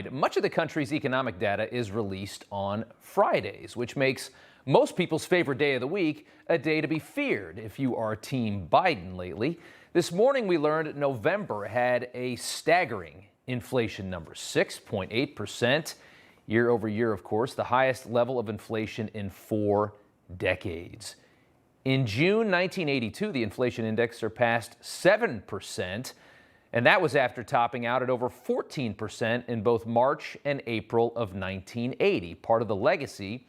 mind, much of the country's economic data is released on Fridays, which makes most people's favorite day of the week a day to be feared if you are Team Biden lately. This morning we learned November had a staggering inflation number, 6.8% year over year, of course, the highest level of inflation in 4 decades. In June 1982, the inflation index surpassed 7%, and that was after topping out at over 14% in both March and April of 1980, part of the legacy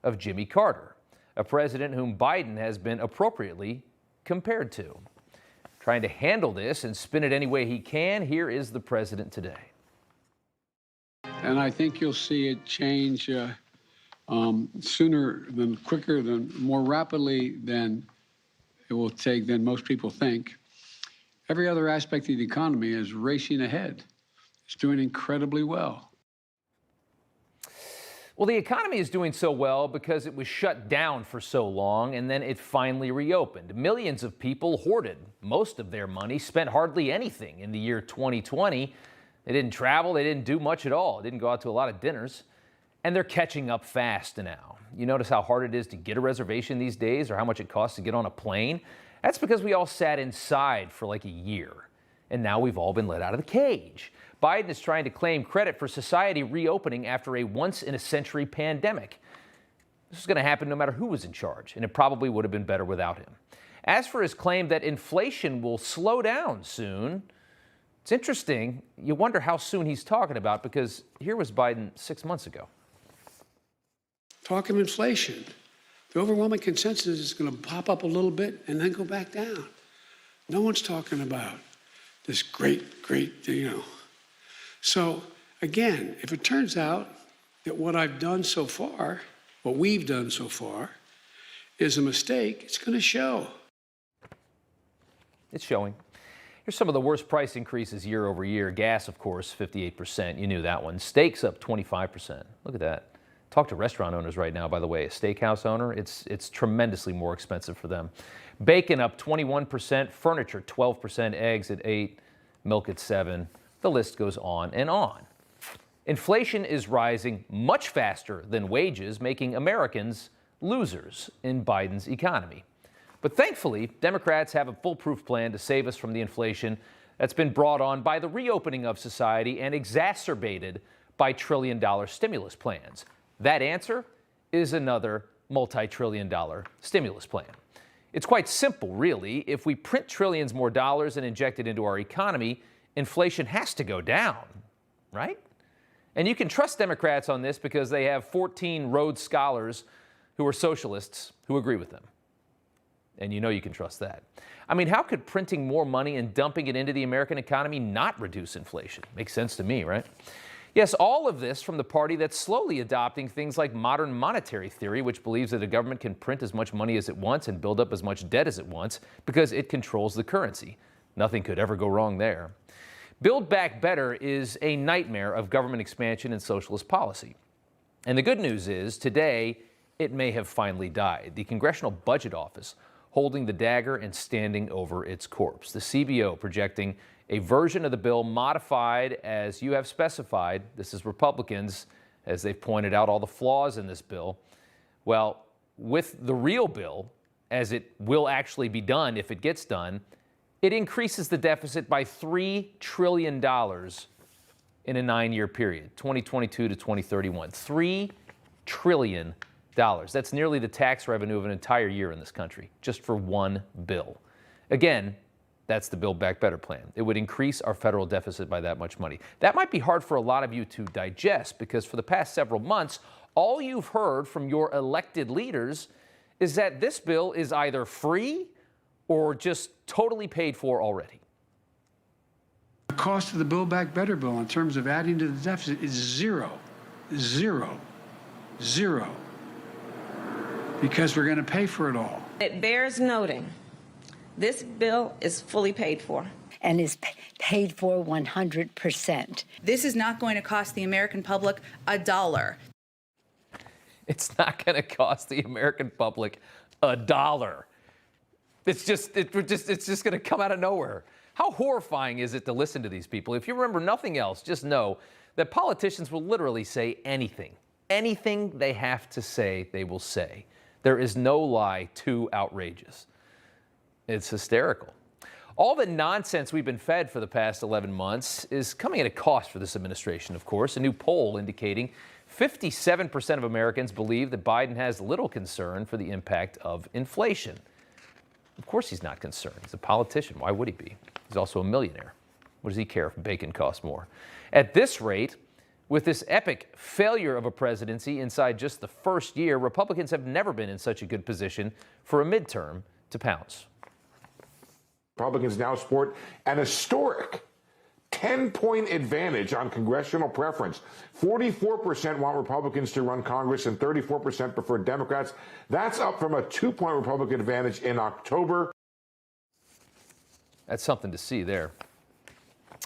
of Jimmy Carter, a president whom Biden has been appropriately compared to. Trying to handle this and spin it any way he can, here is the president today. And I think you'll see it change sooner than quicker, than more rapidly than it will take, than most people think. Every other aspect of the economy is racing ahead. It's doing incredibly well. Well, the economy is doing so well because it was shut down for so long and then it finally reopened. Millions of people hoarded most of their money, spent hardly anything in the year 2020. They didn't travel, they didn't do much at all, didn't go out to a lot of dinners. And they're catching up fast now. You notice how hard it is to get a reservation these days or how much it costs to get on a plane? That's because we all sat inside for like a year. And now we've all been let out of the cage. Biden is trying to claim credit for society reopening after a once-in-a-century pandemic. This is going to happen no matter who was in charge, and it probably would have been better without him. As for his claim that inflation will slow down soon, it's interesting. You wonder how soon he's talking about, because here was Biden 6 months ago. Talk of inflation. The overwhelming consensus is going to pop up a little bit and then go back down. No one's talking about this great, So again, if it turns out that what I've done so far, what we've done so far, is a mistake, it's going to show. It's showing. Here's some of the worst price increases year over year. Gas, of course, 58%. You knew that one. Steaks up 25%. Look at that. Talk to restaurant owners right now, by the way. A steakhouse owner, it's tremendously more expensive for them. Bacon up 21%, furniture 12%, eggs at 8%, milk at 7%. The list goes on and on. Inflation is rising much faster than wages, making Americans losers in Biden's economy. But thankfully, Democrats have a foolproof plan to save us from the inflation that's been brought on by the reopening of society and exacerbated by trillion-dollar stimulus plans. That answer is another multi-trillion-dollar stimulus plan. It's quite simple, really. If we print trillions more dollars and inject it into our economy, inflation has to go down, right? And you can trust Democrats on this because they have 14 Rhodes Scholars who are socialists who agree with them. And you know you can trust that. I mean, how could printing more money and dumping it into the American economy not reduce inflation? Makes sense to me, right? Yes, all of this from the party that's slowly adopting things like modern monetary theory, which believes that a government can print as much money as it wants and build up as much debt as it wants because it controls the currency. Nothing could ever go wrong there. Build Back Better is a nightmare of government expansion and socialist policy. And the good news is, today, it may have finally died. The Congressional Budget Office holding the dagger and standing over its corpse. The CBO projecting a version of the bill modified as you have specified. This is Republicans, as they've pointed out all the flaws in this bill. Well, with the real bill, as it will actually be done if it gets done, it increases the deficit by $3 trillion in a 9-year period, 2022 to 2031. $3 trillion. That's nearly the tax revenue of an entire year in this country, just for one bill. Again, that's the Build Back Better plan. It would increase our federal deficit by that much money. That might be hard for a lot of you to digest because for the past several months, all you've heard from your elected leaders is that this bill is either free or just totally paid for already. The cost of the Build Back Better bill in terms of adding to the deficit is zero. Because we're going to pay for it all. It bears noting, this bill is fully paid for. And is paid for 100%. This is not going to cost the American public $1. It's not going to cost the American public $1. It's just going to come out of nowhere. How horrifying is it to listen to these people? If you remember nothing else, just know that politicians will literally say anything. Anything they have to say, they will say. There is no lie too outrageous. It's hysterical. All the nonsense we've been fed for the past 11 months is coming at a cost for this administration, of course. A new poll indicating 57% of Americans believe that Biden has little concern for the impact of inflation. Of course he's not concerned. He's a politician. Why would he be? He's also a millionaire. What does he care if bacon costs more? At this rate, with this epic failure of a presidency inside just the first year, Republicans have never been in such a good position for a midterm to pounce. Republicans now sport an historic 10-point advantage on congressional preference. 44% want Republicans to run Congress and 34% prefer Democrats. That's up from a 2-point Republican advantage in October. That's something to see there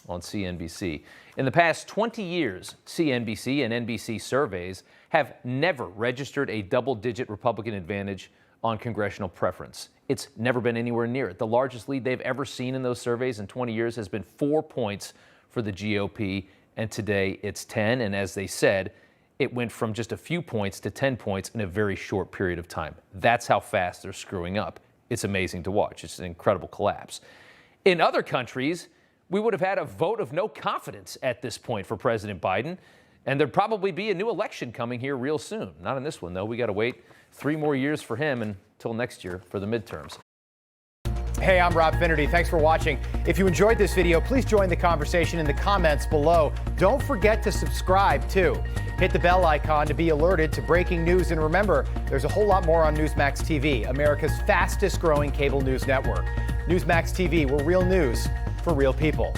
on CNBC. In the past 20 years, CNBC and NBC surveys have never registered a double-digit Republican advantage on congressional preference. It's never been anywhere near it. The largest lead they've ever seen in those surveys in 20 years has been 4 points for the GOP, and today it's 10. And as they said, it went from just a few points to 10 points in a very short period of time. That's how fast they're screwing up. It's amazing to watch. It's an incredible collapse. In other countries, we would have had a vote of no confidence at this point for President Biden, and there'd probably be a new election coming here real soon. Not in this one, though. We got to wait 3 more years for him until next year for the midterms. Hey, I'm Rob Finnerty. Thanks for watching. If you enjoyed this video, please join the conversation in the comments below. Don't forget to subscribe, too. Hit the bell icon to be alerted to breaking news. And remember, there's a whole lot more on Newsmax TV, America's fastest growing cable news network. Newsmax TV, where real news for real people.